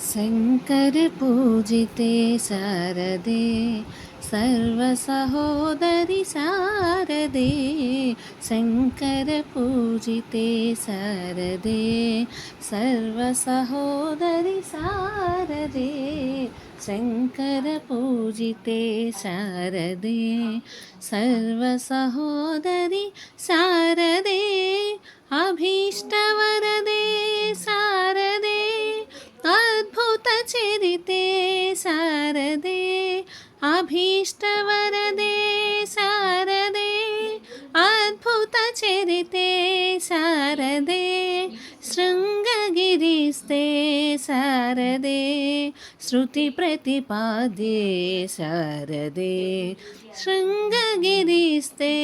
Shankar पूजिते शारदे सर्वसहोदरि शारदे Shankar पूजिते शारदे सर्वसहोदरि शारदे Shankar पूजिते शारदे सर्वसहोदरि शारदे अभीष्टवरदे शारदे अद्भुतचरिते शारदे अभीष्टवरदे शारदे अद्भुतचरिते शारदे शृङ्गगिरिस्ते शारदे श्रुतिप्रतिपाद्ये शारदे शृङ्गगिरिस्ते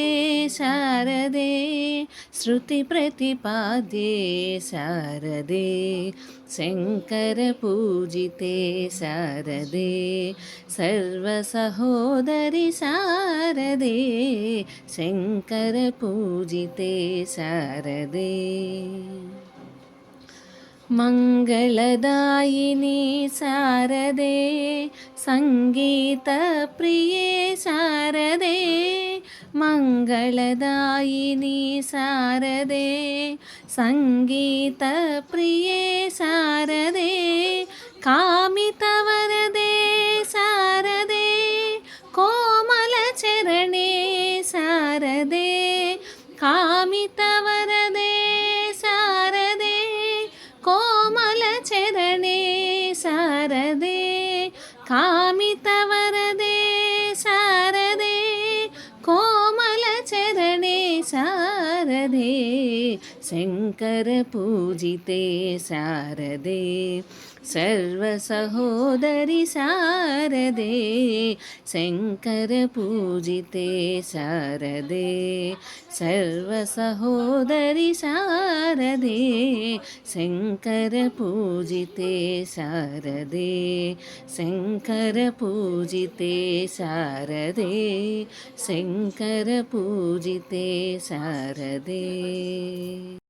शारदे श्रुतिप्रतिपाद्ये शारदे Shankar पूजिते शारदे सर्वसहोदरि शारदे Shankar पूजिते शारदे मङ्गलदायिनी शारदे सङ्गीतप्रिये शारदे मङ्गलदायिनी शारदे सङ्गीतप्रिये शारदे कामितवरदे शारदे कोमलचरणे शारदे कामितवरदे शारदे कोमलचरणे शारदे कामितवरदे शारदे कोमलचरणे शारदे Shankar पूजिते शारदे सर्वसहोदरि शारदे Shankar पूजिते शारदे सर्वसहोदरि शारदे Shankar पूजिते शारदे Shankar पूजिते शारदे Shankar पूजिते शारदे।